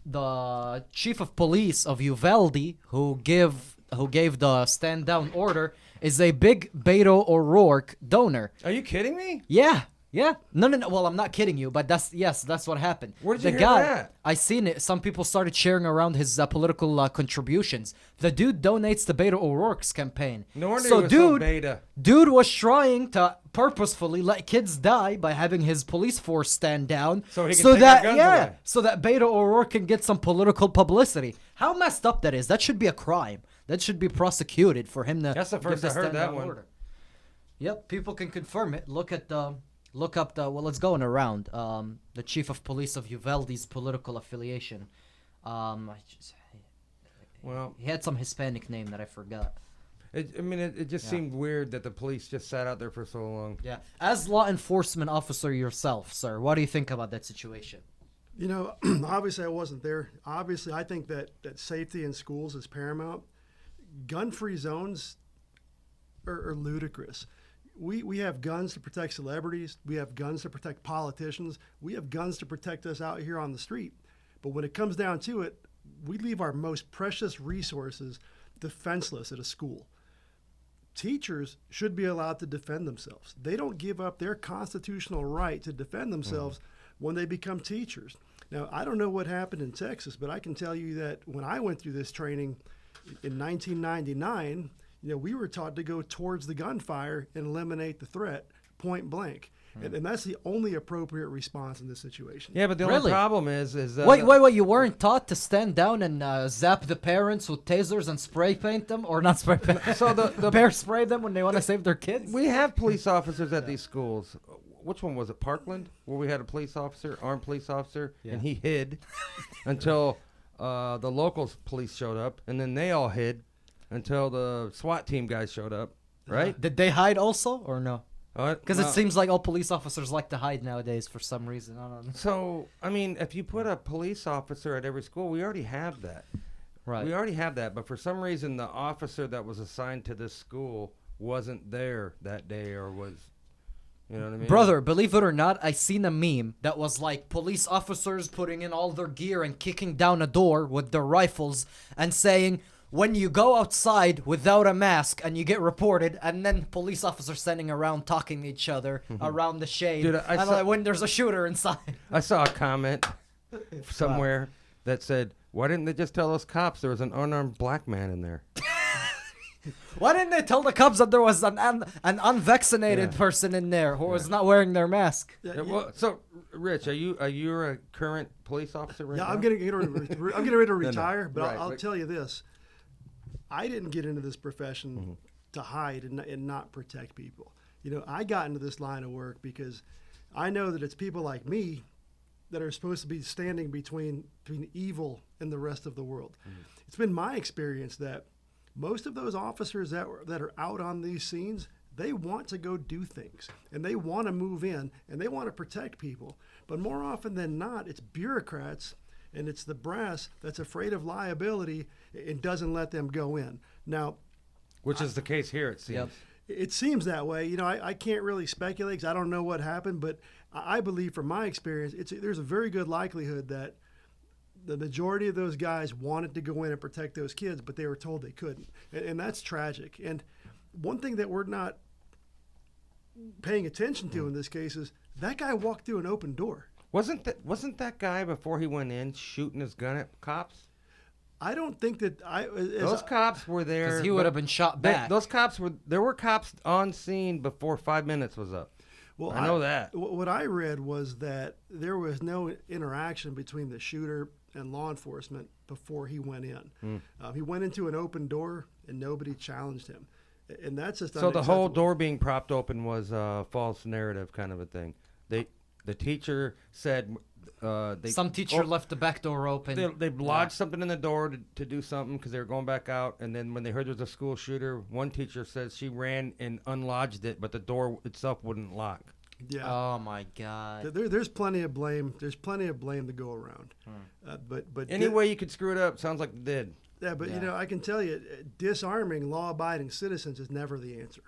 the chief of police of Uvalde, who gave the stand down order, is a big Beto O'Rourke donor. Are you kidding me? Yeah. Yeah. No. Well, I'm not kidding you, but that's what happened. Where did you the hear guy, that? I seen it. Some people started sharing around his political contributions. The dude donates to Beto O'Rourke's campaign. No wonder so he was dude, so beta. dude was trying to purposefully let kids die by having his police force stand down, So he can take their guns away. so that Beto O'Rourke can get some political publicity. How messed up that is! That should be a crime. That should be prosecuted for him to. That's the give first I heard stand that down one. order. Yep, people can confirm it. Look up the well, it's going around. The chief of police of Uvalde's political affiliation. Well, He had some Hispanic name that I forgot. it just Yeah. seemed weird that the police just sat out there for so long. Yeah, as law enforcement officer yourself, sir, what do you think about that situation? You know, obviously I wasn't there. Obviously, I think that safety in schools is paramount. Gun-free zones are ludicrous. We have guns to protect celebrities. We have guns to protect politicians. We have guns to protect us out here on the street. But when it comes down to it, we leave our most precious resources defenseless at a school. Teachers should be allowed to defend themselves. They don't give up their constitutional right to defend themselves when they become teachers. Now, I don't know what happened in Texas, but I can tell you that when I went through this training in 1999, we were taught to go towards the gunfire and eliminate the threat point blank. And that's the only appropriate response in this situation. Yeah, but the only Really? problem is Wait, you weren't taught to stand down and zap the parents with tasers and spray paint them, or not spray paint? So the bear spray them when they want to save their kids. we have police officers at these schools. Which one was it? Parkland, where we had a police officer, armed police officer, and he hid until the local police showed up, and then they all hid until the SWAT team guys showed up. Right? Did they hide also, or no? Because Well, it seems like all police officers like to hide nowadays for some reason. I don't know. So, I mean, if you put a police officer at every school, we already have that. Right. We already have that, but for some reason, the officer that was assigned to this school wasn't there that day, or was, you know what I mean? Brother, believe it or not, I seen a meme that was like police officers putting in all their gear and kicking down a door with their rifles and saying, when you go outside without a mask and you get reported, and then police officers standing around talking to each other around the shade, Dude, I and saw- like when there's a shooter inside. I saw a comment somewhere that said, "Why didn't they just tell those cops there was an unarmed black man in there?" Why didn't they tell the cops that there was an unvaccinated Yeah. person in there who was not wearing their mask? Yeah, well, so, Rich, are you a current police officer right Yeah, now? I'm getting ready to retire, but Right, I'll but- tell you this. I didn't get into this profession to hide and not protect people. I got into this line of work because I know that it's people like me that are supposed to be standing between evil and the rest of the world. It's been my experience that most of those officers that are out on these scenes, they want to go do things and they want to move in and they want to protect people. But more often than not, it's bureaucrats and it's the brass that's afraid of liability and doesn't let them go in. Now, Which is the case here, it seems. Yep. it seems that way. I can't really speculate because I don't know what happened, but I believe from my experience, there's a very good likelihood that the majority of those guys wanted to go in and protect those kids, but they were told they couldn't. And that's tragic. And one thing that we're not paying attention to in this case is that guy walked through an open door. Wasn't that guy before he went in shooting his gun at cops? I don't think that Those cops were there. Because he would have been shot back. There were cops on scene before 5 minutes was up. Well, I know that. What I read was that there was no interaction between the shooter and law enforcement before he went in. He went into an open door and nobody challenged him, and that's just So the whole unacceptable. door being propped open was a false narrative kind of a thing. The teacher said Some teacher left the back door open. they lodged something in the door to do something because they were going back out, and then when they heard there was a school shooter, one teacher says she ran and unlodged it, but the door itself wouldn't lock. Yeah. Oh my God. There's plenty of blame. There's plenty of blame to go around. But Any way you could screw it up sounds like it did. Yeah, but I can tell you, disarming law-abiding citizens is never the answer.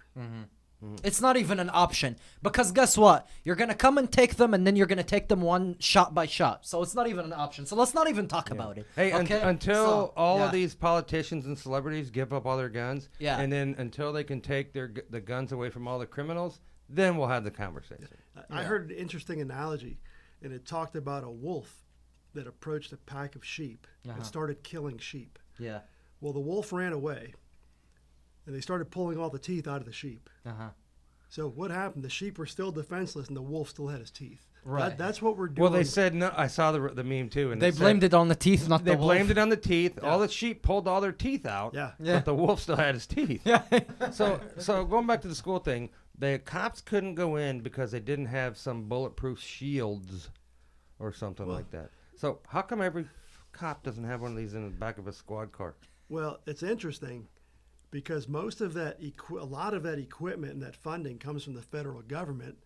It's not even an option. Because guess what? You're going to come and take them, and then you're going to take them one shot by shot. So it's not even an option. So let's not even talk about it. Hey, okay? until all yeah. of these politicians and celebrities give up all their guns, Yeah. and then until they can take the guns away from all the criminals, then we'll have the conversation. I heard an interesting analogy, and it talked about a wolf that approached a pack of sheep and started killing sheep. Yeah. Well, the wolf ran away, and they started pulling all the teeth out of the sheep. Uh-huh. So what happened? The sheep were still defenseless, and the wolf still had his teeth. Right. That's what we're doing. Well, they said no. I saw the meme too, and They blamed it on the teeth, not the They wolf. blamed it on the teeth. All the sheep pulled all their teeth out. Yeah. Yeah. But the wolf still had his teeth. Yeah. So going back to the school thing, the cops couldn't go in because they didn't have some bulletproof shields or something like that. So how come every cop doesn't have one of these in the back of a squad car? Well, it's interesting because most of that, a lot of that equipment and that funding comes from the federal government.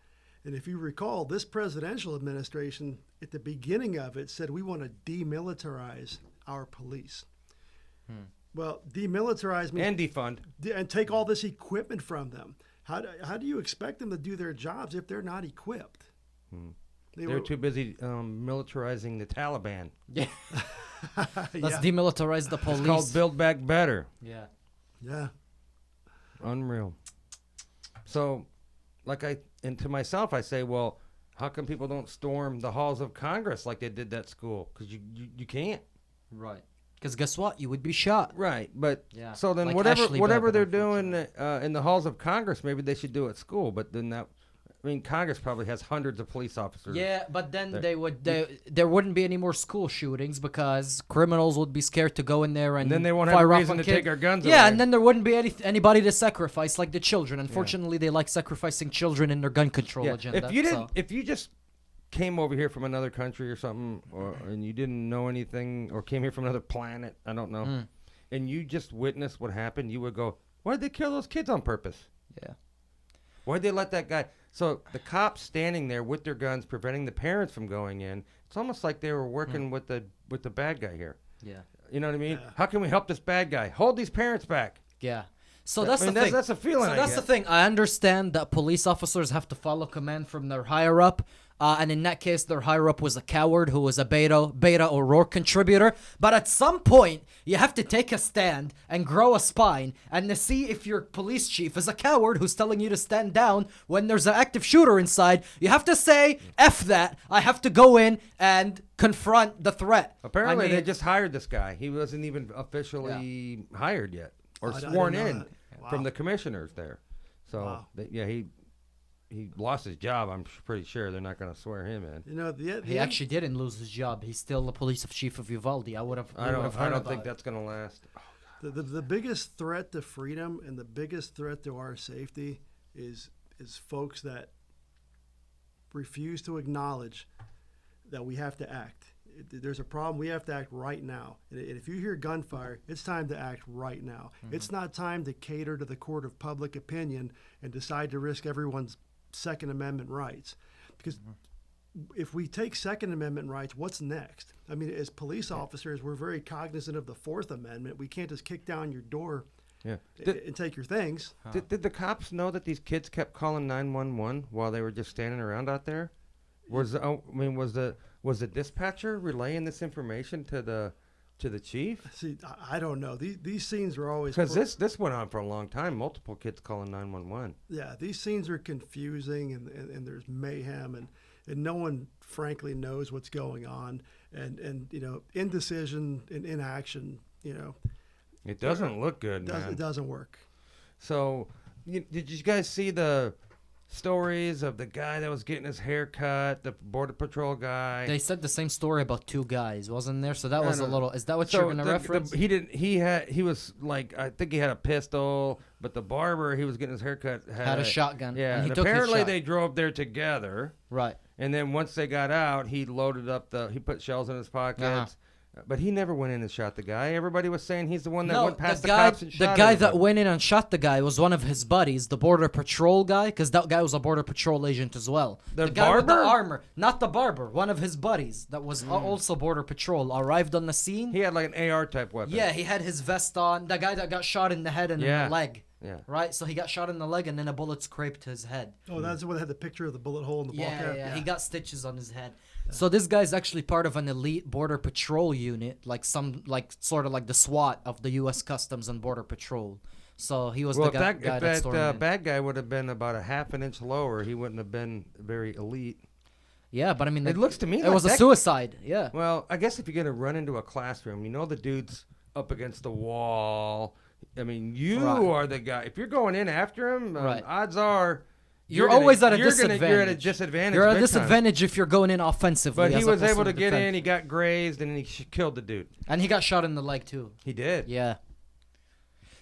And if you recall, this presidential administration, at the beginning of it, said we want to demilitarize our police. Well, demilitarize means And defund. and take all this equipment from them. How do you expect them to do their jobs if they're not equipped? They're too busy militarizing the Taliban. Yeah. Let's Yeah. demilitarize the police. It's called Build Back Better. Yeah. Yeah. Unreal. So, and to myself, I say, well, how come people don't storm the halls of Congress like they did that school? Because you can't. Right. Because guess what? You would be shot. Right, but Yeah, so then like whatever Ashley whatever Babbitt, they're doing in the halls of Congress, maybe they should do at school. But then Congress probably has hundreds of police officers. Yeah, but then There- there wouldn't be any more school shootings because criminals would be scared to go in there and then they won't have a fire off reason on to kids. take our guns Yeah, away. and then there wouldn't be anybody to sacrifice like the children. Unfortunately, they like sacrificing children in their gun control Yeah. agenda. If you just came over here from another country or something, and you didn't know anything, or came here from another planet, I don't know, and you just witnessed what happened, you would go, "Why'd they kill those kids on purpose? Yeah. Why'd they let that guy?" So the cops standing there with their guns, preventing the parents from going in. It's almost like they were working with the bad guy here. Yeah. You know what I mean? Yeah. How can we help this bad guy? Hold these parents back. Yeah. So I that's mean, the thing. that's a feeling So I that's the get. thing. I understand that police officers have to follow command from their higher up. And in that case, their higher up was a coward who was a Beta O'Rourke contributor. But at some point, you have to take a stand and grow a spine and to see if your police chief is a coward who's telling you to stand down when there's an active shooter inside. You have to say, F that. I have to go in and confront the threat. Apparently, I mean, they just hired this guy. He wasn't even officially hired yet or I didn't sworn know in that. from Wow. the commissioners there. So, Wow. he lost his job. I'm pretty sure they're not going to swear him in. You know, He actually didn't lose his job. He's still the police chief of Uvalde. I would have. I don't think that's going to last. the biggest threat to freedom and the biggest threat to our safety is folks that refuse to acknowledge that we have to act. There's a problem. We have to act right now. And if you hear gunfire, it's time to act right now. It's not time to cater to the court of public opinion and decide to risk everyone's Second Amendment rights. Because if we take Second Amendment rights, what's next? I mean, as police officers, we're very cognizant of the Fourth Amendment. We can't just kick down your door Yeah. and take your things. Did the cops know that these kids kept calling 911 while they were just standing around out there? Was the dispatcher relaying this information to the chief? See, I don't know. These scenes are always Because this went on for a long time. Multiple kids calling 911. yeah, these scenes are confusing and there's mayhem and no one frankly knows what's going on and you know, indecision and inaction, you know, It doesn't look good, man. it doesn't work. So, did you guys see the stories of the guy that was getting his hair cut, the Border Patrol guy? They said the same story about two guys, wasn't there? So that was a no. little. Is that what So you're gonna reference? he was like, I think he had a pistol, but the barber he was getting his hair cut Had a shotgun. Yeah, and he and took his apparently shot. they drove there together. Right. And then once they got out, he loaded up he put shells in his pockets. Uh-huh. But he never went in and shot the guy. Everybody was saying he's the one that No, went past the guy, cops and the shot guy that everybody. went in and shot the guy was one of his buddies, the Border Patrol guy, because that guy was a Border Patrol agent as well. The guy with the barber? armor, not the barber, one of his buddies that was also Border Patrol, arrived on the scene. He had like an AR type weapon. Yeah, he had his vest on. The guy that got shot in the head and in Yeah. the leg. Yeah. right? So he got shot in the leg, and then a bullet scraped his head. Oh, that's the one that had the picture of the bullet hole in the ball cap. Yeah, he got stitches on his head. So this guy's actually part of an elite border patrol unit, like sort of like the SWAT of the U.S. Customs and Border Patrol. So he was Well, the if guy that, that stormed in. bad guy would have been about a half an inch lower, he wouldn't have been very elite. Yeah, but I mean, It looks to me it like was a that- suicide. Yeah. Well, I guess if you're gonna run into a classroom, you know the dude's up against the wall. I mean, you Right. are the guy. If you're going in after him, Right. odds are You're gonna- always at a you're disadvantage. You're at a disadvantage. You're at a big time. disadvantage if you're going in offensively. But he as was opposed able to the get defense. in. He got grazed, and he killed the dude. And he got shot in the leg too. He did. Yeah.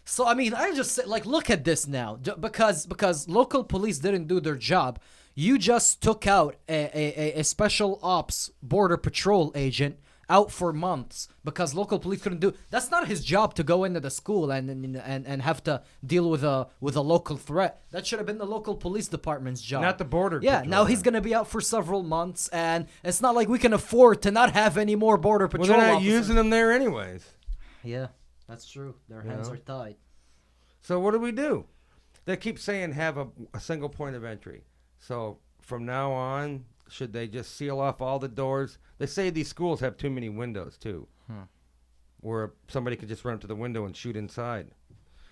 So I mean, I just say, like, look at this now, because local police didn't do their job. You just took out a special ops border patrol agent out for months because local police couldn't do. That's not his job to go into the school and have to deal with a local threat. That should have been the local police department's job, Not the border Yeah. patrol. Now he's gonna be out for several months, and it's not like we can afford to not have any more border patrol. Well, they're not officers. using them there anyways. Yeah, that's true. Their hands know? are tied. So what do? They keep saying have a single point of entry. So from now on, should they just seal off all the doors? They say these schools have too many windows too, where somebody could just run up to the window and shoot inside.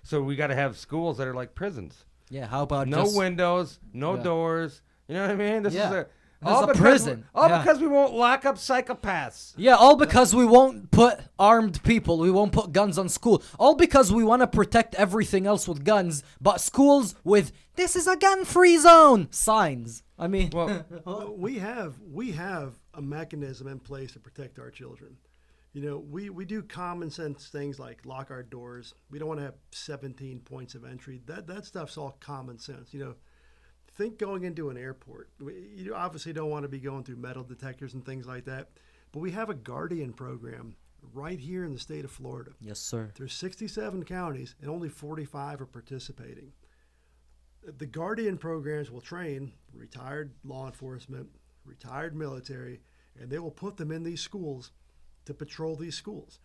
So we got to have schools that are like prisons. Yeah. How about No just, windows, no Yeah. doors. You know what I mean? This Yeah. is a This is a because prison. All Yeah. because we won't lock up psychopaths. Yeah, all because we won't put armed people, we won't put guns on school. All because we want to protect everything else with guns, but schools with "this is a gun-free zone" signs. I mean, Well, Well, we have a mechanism in place to protect our children. You know, we do common sense things like lock our doors. We don't want to have 17 points of entry. That stuff's all common sense. You know, think going into an airport. You obviously don't want to be going through metal detectors and things like that. But we have a Guardian program right here in the state of Florida. yes, sir. There's 67 counties and only 45 are participating. The Guardian programs will train retired law enforcement, retired military, and they will put them in these schools to patrol these schools.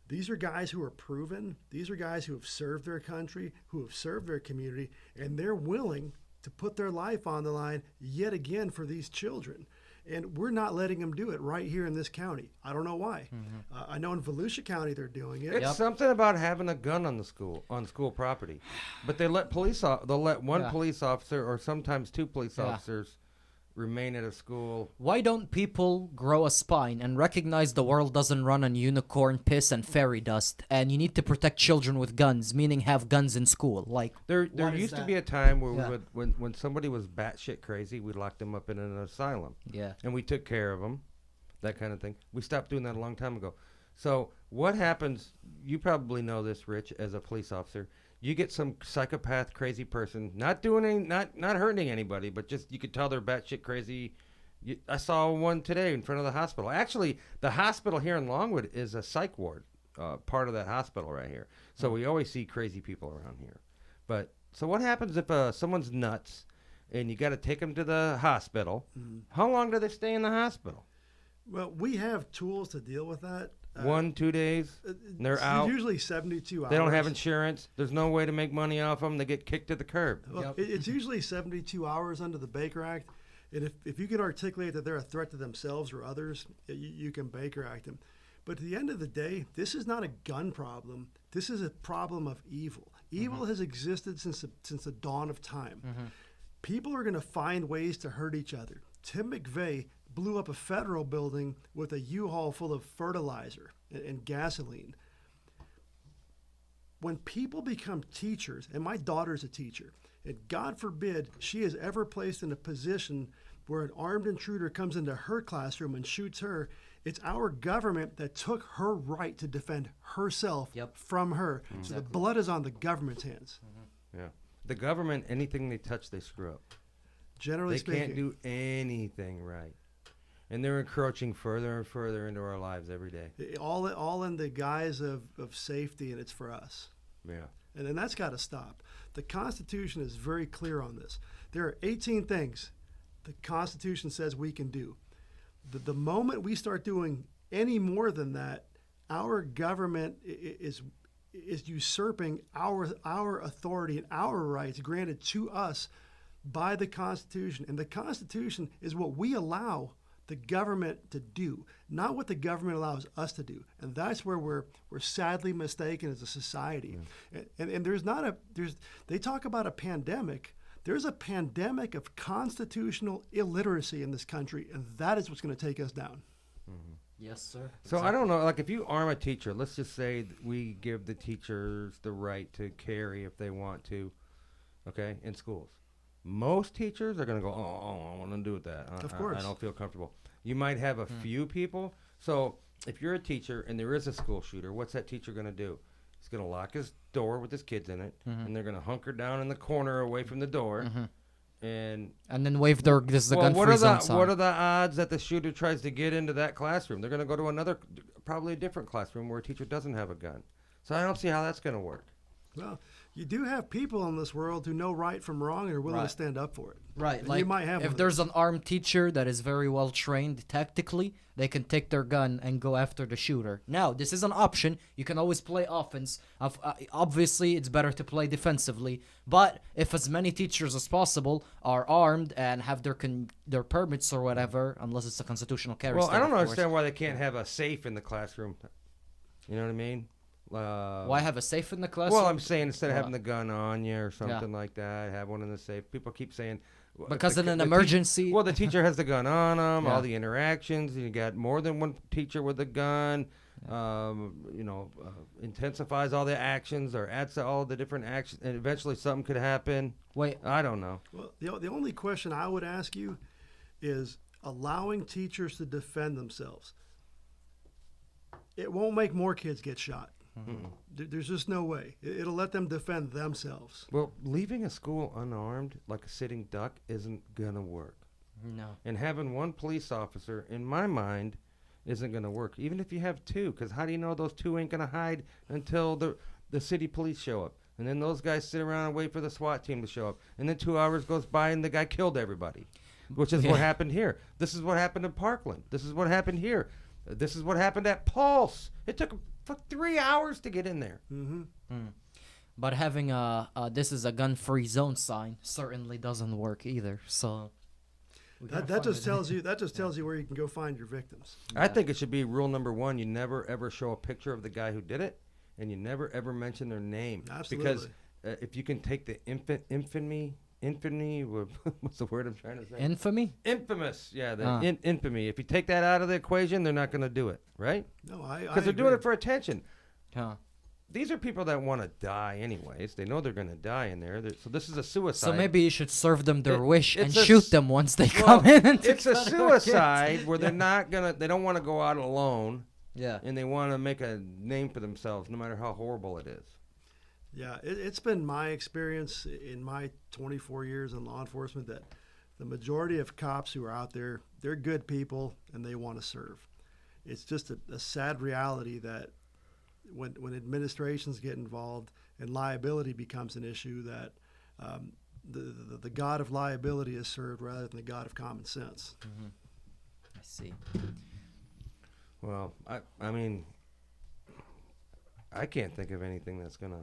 These are guys who are proven. These are guys who have served their country, who have served their community, and they're willing to put their life on the line yet again for these children. And we're not letting them do it right here in this county. I don't know why. I know in Volusia County they're doing it. it's something about having a gun on school property, but they let they'll let one Yeah. police officer or sometimes two police Yeah. officers remain at a school. Why don't people grow a spine and recognize the world doesn't run on unicorn piss and fairy dust, and you need to protect children with guns, meaning have guns in school? Like, There what is used to that? be a time where Yeah. we would, when somebody was batshit crazy, we locked them up in an asylum. Yeah. And we took care of them, that kind of thing. We stopped doing that a long time ago. So what happens? You probably know this, Rich, as a police officer. You get some psychopath, crazy person, not hurting anybody, but just you could tell they're batshit crazy. I saw one today in front of the hospital. Actually, the hospital here in Longwood is a psych ward, part of that hospital right here. So we always see crazy people around here. But so what happens if someone's nuts and you got to take them to the hospital? How long do they stay in the hospital? Well, we have tools to deal with that. 1-2 days. And they're It's out. Usually 72 hours. They don't have insurance. There's no way to make money off them. They get kicked to the curb. Well, it's usually 72 hours under the Baker Act. And if you can articulate that they're a threat to themselves or others, you can Baker Act them. But at the end of the day, this is not a gun problem. This is a problem of evil. Evil has existed since the dawn of time. People are going to find ways to hurt each other. Tim McVeigh blew up a federal building with a U-Haul full of fertilizer and gasoline. When people become teachers, and my daughter's a teacher, and God forbid she is ever placed in a position where an armed intruder comes into her classroom and shoots her, it's our government that took her right to defend herself from her. So the blood is on the government's hands. Yeah. The government, anything they touch, they screw up. Generally They speaking. can't do anything right. And they're encroaching further and further into our lives every day. All in the guise of safety, and it's for us. Yeah. And then that's got to stop. The Constitution is very clear on this. There are 18 things the Constitution says we can do. The moment we start doing any more than that, our government is is usurping our authority and our rights granted to us by the Constitution. And the Constitution is what we allow the government to do, not what the government allows us to do. And that's where we're sadly mistaken as a society. And they talk about a pandemic. There's a pandemic of constitutional illiteracy in this country, and that is what's going to take us down. Yes, sir. So I don't know, like if you arm a teacher, let's just say that we give the teachers the right to carry if they want to, okay, in schools. Most teachers are going to go, oh, I want to do that. Of course. I don't feel comfortable. You might have a few people. So if you're a teacher and there is a school shooter, what's that teacher going to do? He's going to lock his door with his kids in it, and they're going to hunker down in the corner away from the door. And then wave their this is a well, gun-free zone sign. what are the odds that the shooter tries to get into that classroom? They're going to go to another, probably a different classroom where a teacher doesn't have a gun. So I don't see how that's going to work. Well, you do have people in this world who know right from wrong and are willing Right. to stand up for it. Right, And like you might have if one. there's an armed teacher that is very well trained tactically, they can take their gun and go after the shooter. Now, this is an option. You can always play offense. Obviously, it's better to play defensively. But if as many teachers as possible are armed and have their permits or whatever, unless it's a constitutional carry. Well, state, I don't of course. understand why they can't have a safe in the classroom. You know what I mean? Why have a safe in the classroom? Well, I'm saying instead of having the gun on you or something like that, have one in the safe. People keep saying Because in an the emergency. well, the teacher has the gun on them. Yeah. All the interactions. You got more than one teacher with a gun. Intensifies all the actions or adds to all the different actions, and eventually something could happen. Wait, I don't know. Well, the only question I would ask you is allowing teachers to defend themselves. It won't make more kids get shot. There's just no way. It'll let them defend themselves. Well, leaving a school unarmed like a sitting duck isn't gonna work. no. And having one police officer, in my mind, isn't going to work. Even if you have two, because how do you know those two ain't going to hide until the city police show up? And then those guys sit around and wait for the SWAT team to show up. And then 2 hours goes by and the guy killed everybody, which is what happened here. This is what happened in Parkland. This is what happened here. This is what happened at Pulse. It took for 3 hours to get in there. But having this is a gun-free zone sign certainly doesn't work either. So That just tells you where you can go find your victims. I think it should be rule number 1. You never, ever show a picture of the guy who did it, and you never, ever mention their name. Absolutely. Because if you can take the infamy, what's the word I'm trying to say? infamy. Infamous, yeah, the infamy. If you take that out of the equation, they're not going to do it, right? No, I Because they're doing agree. it for attention. Huh. These are people that want to die anyways. They know they're going to die in there. So this is a suicide. So maybe you should serve them their wish and it's a shoot s- them once they Well, come in. And it's a take their kids. suicide where they're not going to, they don't want to go out alone, Yeah. and they want to make a name for themselves no matter how horrible it is. Yeah, it's been my experience in my 24 years in law enforcement that the majority of cops who are out there, they're good people and they want to serve. It's just a sad reality that when administrations get involved and liability becomes an issue, that the god of liability is served rather than the god of common sense. I see. Well, I mean, I can't think of anything that's going to.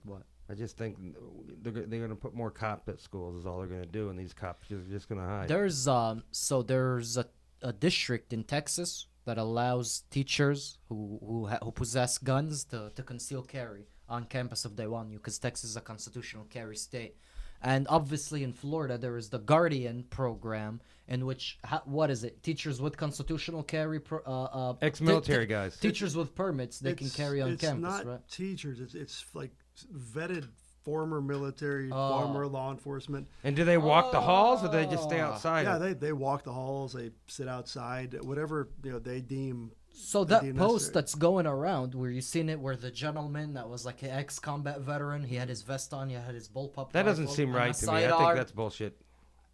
What? I just think they're going to put more cops at schools is all they're going to do, and these cops are just going to hide. There's there's a district in Texas that allows teachers who possess guns to conceal carry on campus if they want you, because Texas is a constitutional carry state. And obviously in Florida there is the Guardian program in which what is it? Teachers with constitutional carry Ex-military guys. Teachers with permits they can carry on it's campus, not right? teachers. It's like vetted former military, Oh. former law enforcement. And do they walk the halls or do they just stay outside? Yeah, they walk the halls. They sit outside. Whatever they deem. So they that deem post necessary. that's going around, where you seen it, where the gentleman that was like an ex-combat veteran, he had his vest on, he had his bullpup. That doesn't rifle seem and right a to me. I sidearm. think that's bullshit.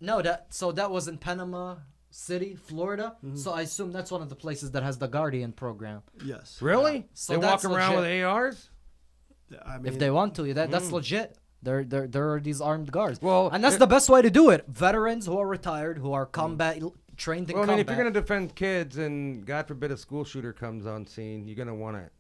No, that was in Panama City, Florida. Mm-hmm. So I assume that's one of the places that has the Guardian program. Yes. Really? So they walk that's around legit. with ARs? I mean, If they want to, that's legit. There are these armed guards. Well, and that's the best way to do it. Veterans who are retired, who are combat trained in Well, I combat. mean, if you're going to defend kids and God forbid a school shooter comes on scene, you're going to want to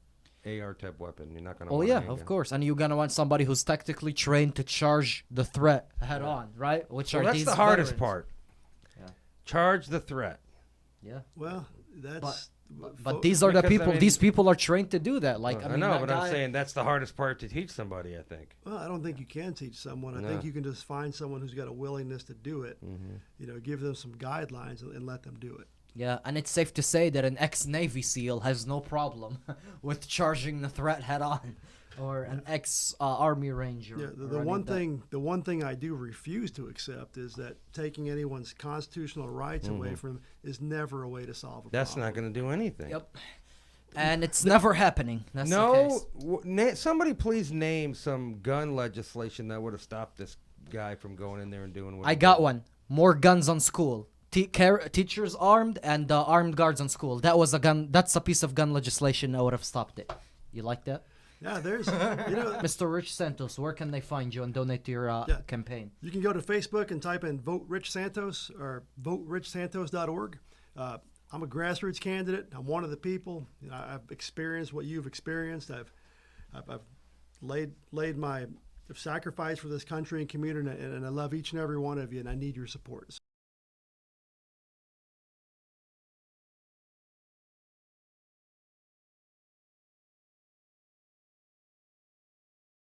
AR type weapon. You're not gonna. Oh want a yeah, handgun. of course. And you're gonna want somebody who's tactically trained to charge the threat head on, right? Which Well, are that's these the hardest veterans. part. Yeah. Charge the threat. Yeah. Well, that's. But these are the Because, I people. mean- these people are trained to do that. Like I I mean, know, that but guy, I'm saying that's the hardest part to teach somebody. I think. Well, I don't think you can teach someone. I No. think you can just find someone who's got a willingness to do it. Mm-hmm. You know, give them some guidelines and let them do it. Yeah, and it's safe to say that an ex-Navy SEAL has no problem with charging the threat head on, or an ex-Army Ranger. Yeah, or the any one of that. thing, the one thing I do refuse to accept is that taking anyone's constitutional rights away from them is never a way to solve a That's problem. not going to do anything. Yep. And it's never happening. That's the No, case. somebody please name some gun legislation that would have stopped this guy from going in there and doing what I he got did. one. More guns on school. Teachers armed and armed guards on school. That was a gun. That's a piece of gun legislation that would have stopped it. You like that, Yeah, there's, you know, Mr. Rich Santos? Where can they find you and donate to your Yeah. campaign? you can go to Facebook and type in Vote Rich Santos or voterichsantos.org. I'm a grassroots candidate. I'm one of the people. You know, I've experienced what you've experienced. I've laid my sacrifice for this country and community, and I love each and every one of you, and I need your support.